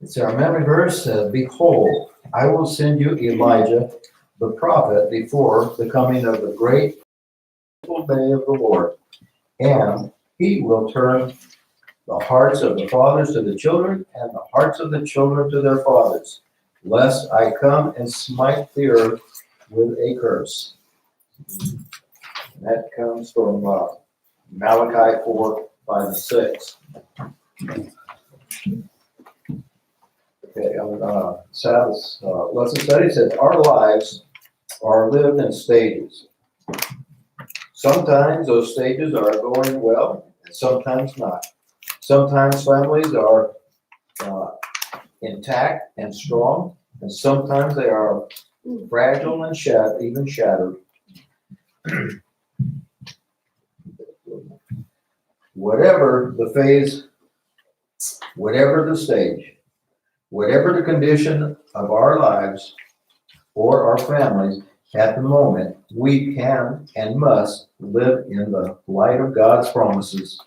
It's our memory verse. Behold, I will send you Elijah, the prophet, before the coming of the great day of the Lord. And he will turn the hearts of the fathers to the children, and the hearts of the children to their fathers, lest I come and smite the earth with a curse. And that comes from Malachi 4, 5, and 6. Okay, Sabbath's lesson study says our lives are lived in stages. Sometimes those stages are going well, and sometimes not. Sometimes families are intact and strong, and sometimes they are fragile and even shattered. Whatever the phase, whatever the stage, whatever the condition of our lives or our families at the moment, we can and must live in the light of God's promises,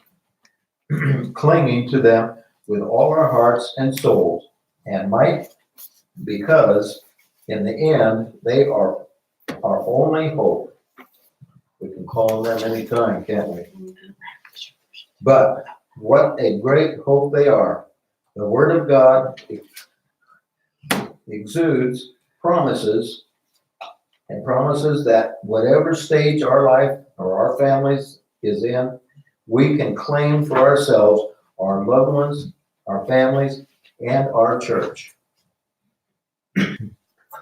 clinging to them with all our hearts and souls and might, because in the end, they are our only hope. We can call them any time, can't we? But what a great hope they are. The Word of God exudes promises, and promises that whatever stage our life or our families is in, we can claim for ourselves, our loved ones, our families, and our church.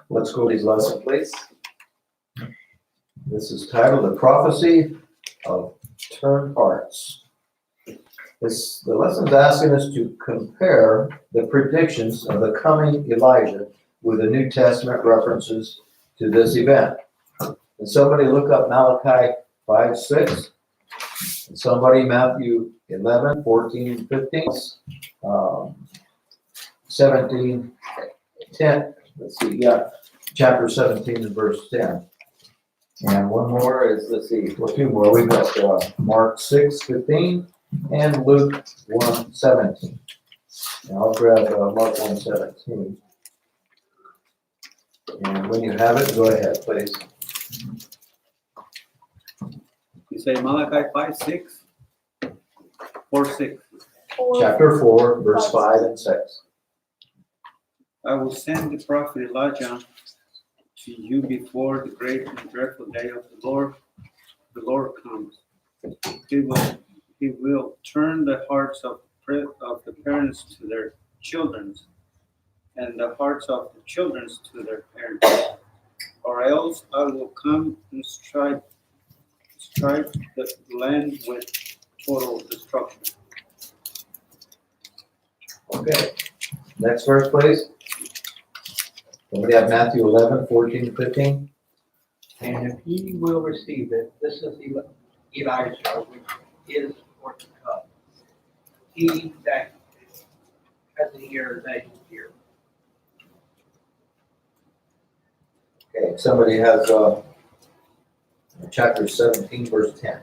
Let's go to his lesson, please. This is titled The Prophecy of Turned Hearts. The lesson's asking us to compare the predictions of the coming Elijah with the New Testament references to this event. And somebody look up Malachi 5:6, and somebody Matthew 11, 14, 15, 17, 10. Let's see, chapter 17 and verse 10. And one more is, let's see, well, two more. We've got Mark 6:15 and Luke 1:17. And I'll grab Mark 1:17. And when you have it, go ahead, please. You say Malachi 5:6 or 6? Chapter 4, verse 5 and 6. I will send the prophet Elijah to you before the great and dreadful day of the Lord comes. He will turn the hearts of the parents to their children, and the hearts of the children to their parents. Or else I will come and strike the land with total destruction. Okay. Next verse, please. Somebody have Matthew 11, 14 to 15. And if ye will receive it, this is Elijah, which is for to come. He that has an ear, let him hear. Okay, somebody has chapter 17, verse 10.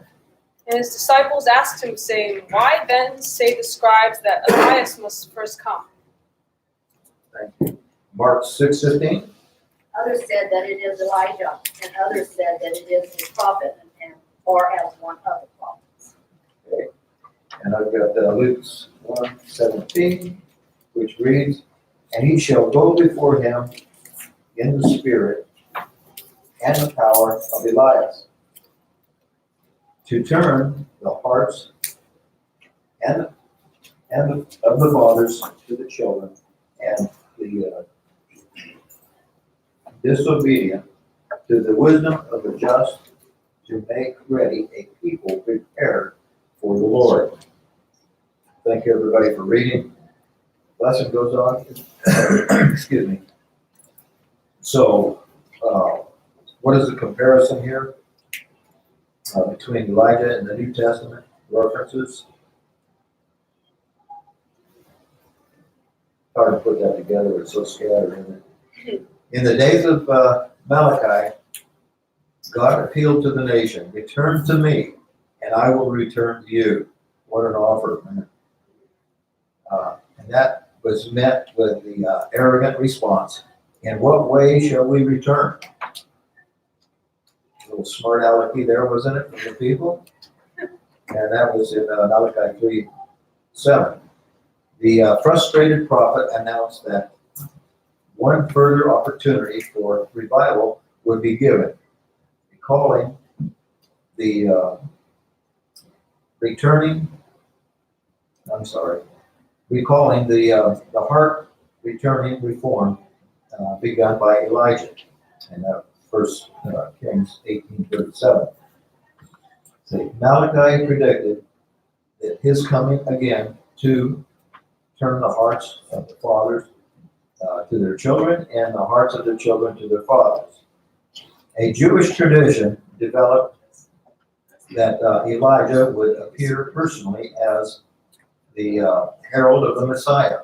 And his disciples asked him, saying, Why then say the scribes that Elias must first come? Thank you. Mark 6:15. Others said that it is Elijah, and others said that it is the prophet, or as one of the prophets. Okay. And I've got Luke 1:17, which reads, And he shall go before him in the spirit and the power of Elias, to turn the hearts of the fathers to the children, and the disobedient to the wisdom of the just, to make ready a people prepared for the Lord. Thank you, everybody, for reading. Lesson goes on. Excuse me. So, what is the comparison here between Elijah and the New Testament references? Hard to put that together. It's so scattered, isn't it? In the days of Malachi, God appealed to the nation, return to me, and I will return to you. What an offer, man. And that was met with the arrogant response, "In what way shall we return?" A little smart alecky there, wasn't it, from the people? And that was in Malachi 3:7. The frustrated prophet announced that one further opportunity for revival would be given, recalling the heart returning reform begun by Elijah in First Kings 18:37. See, Malachi predicted that his coming again to turn the hearts of the fathers to their children and the hearts of their children to their fathers. A Jewish tradition developed that Elijah would appear personally as the herald of the Messiah.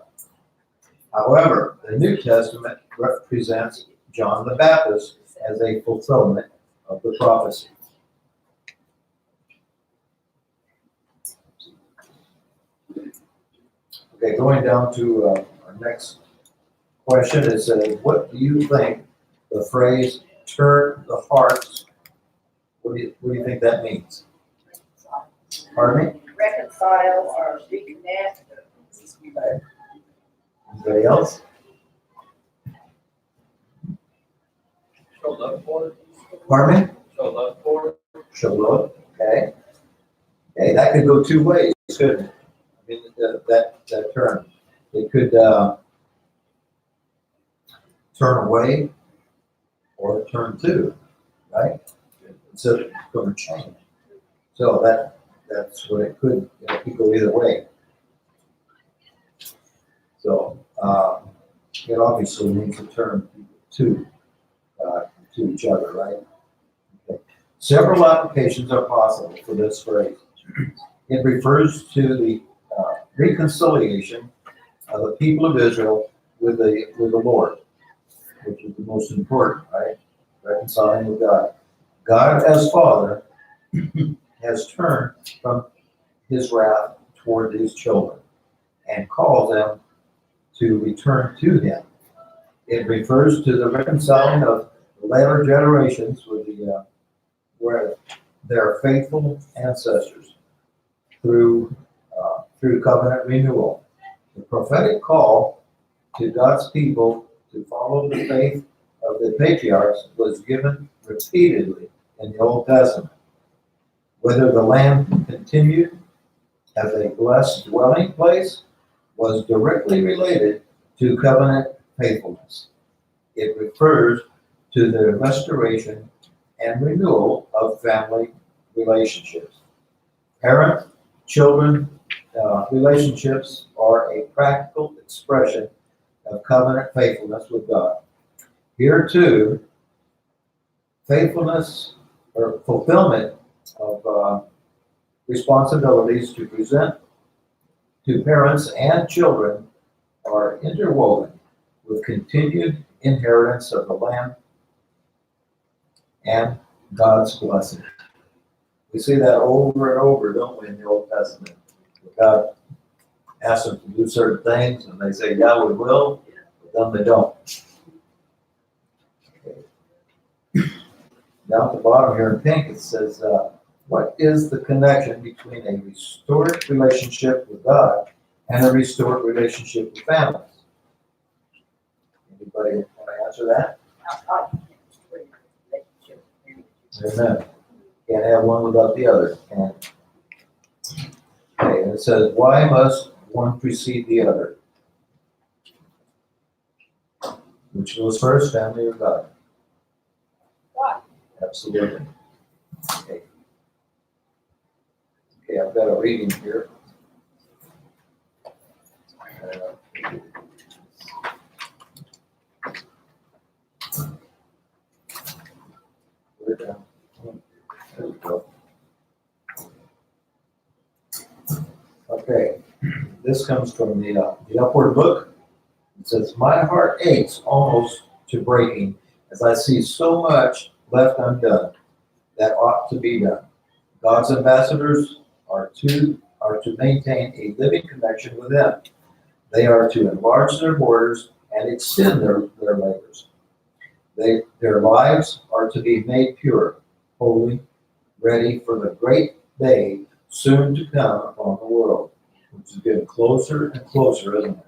However, the New Testament represents John the Baptist as a fulfillment of the prophecy. Okay, going down to our next question, it says, what do you think the phrase "turn the hearts," what do you think that means? Pardon me? Reconcile or reconnect. Okay. Anybody else? Show love for it. Pardon me? Show love for it. Show love. Okay. Okay, that could go two ways, couldn't it? I mean, that term. It could turn away or turn to, right? So it's going to change. So that's what it could go either way. So it obviously means to turn to each other, right? Okay. Several applications are possible for this phrase. It refers to the reconciliation of the people of Israel with the Lord, which is the most important, right? Reconciling with God. God as Father has turned from his wrath toward his children and calls them to return to him. It refers to the reconciling of later generations with their faithful ancestors through covenant renewal. The prophetic call to God's people to follow the faith of the patriarchs was given repeatedly in the Old Testament. Whether the land continued as a blessed dwelling place was directly related to covenant faithfulness. It refers to the restoration and renewal of family relationships. Parent-children relationships are a practical expression of covenant faithfulness with God. Here too, faithfulness or fulfillment of responsibilities to present to parents and children are interwoven with continued inheritance of the land and God's blessing. We see that over and over, don't we, in the Old Testament? God asks them to do certain things, and they say, yeah, we will, but then they don't. Okay. Down at the bottom here in pink, it says, what is the connection between a restored relationship with God and a restored relationship with families? Anybody want to answer that? Amen. Can't have one without the other. And okay, and it says, why must one precede the other? Which goes first, family or God? God. Absolutely. Okay. Okay, I've got a reading here. There we go. Okay, this comes from the Upward Book. It says, my heart aches almost to breaking as I see so much left undone that ought to be done. God's ambassadors are to maintain a living connection with them. They are to enlarge their borders and extend their labors. Their lives are to be made pure, holy, ready for the great day soon to come upon the world, which is getting closer and closer, isn't it?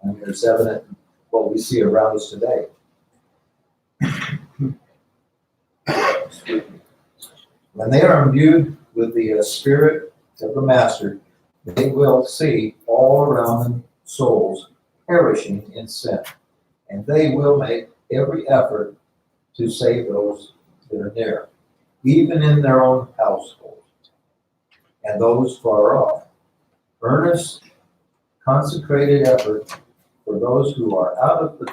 I mean, it's evident in what we see around us today. When they are imbued with the Spirit of the Master, they will see all around them souls perishing in sin, and they will make every effort to save those that are near, even in their own household, and those far off. Earnest, consecrated effort for those who are out of the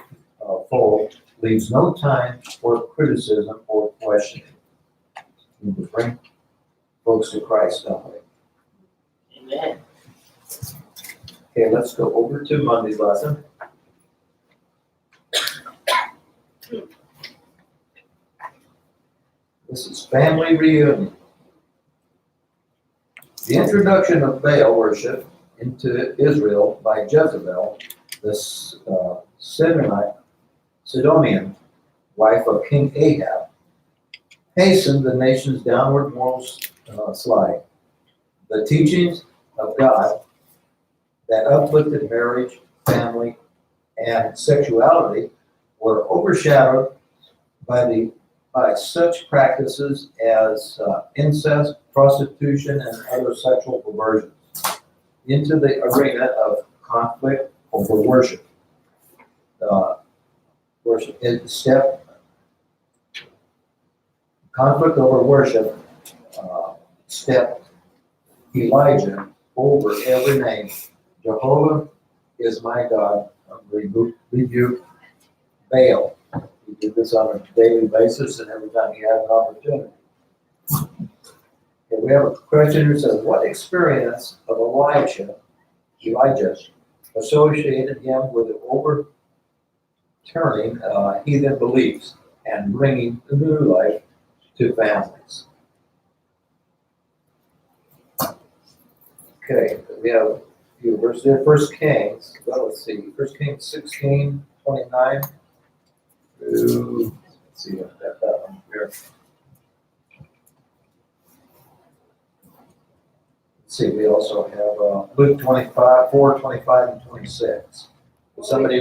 fold leaves no time for criticism or questioning. We need to bring folks to Christ, don't we? Amen. Okay, let's go over to Monday's lesson. This is family reunion. The introduction of Baal worship into Israel by Jezebel, the Sidonian wife of King Ahab, hastened the nation's downward moral slide. The teachings of God that uplifted marriage, family, and sexuality were overshadowed by such practices as incest, prostitution, and other sexual perversions into the arena of conflict over worship. Conflict over worship stepped Elijah over every name. Jehovah is my God. Rebuke Baal. He did this on a daily basis and every time he had an opportunity. Okay, we have a question who says, what experience of Elijah associated him with the overturning heathen beliefs and bringing the new life to families? Okay, we have a few verses there. 1 Kings, well, let's see, 1 Kings 16:29 through, let's see, I've got that one here. Let's see, we also have Luke 25, 4:25 and 26. Somebody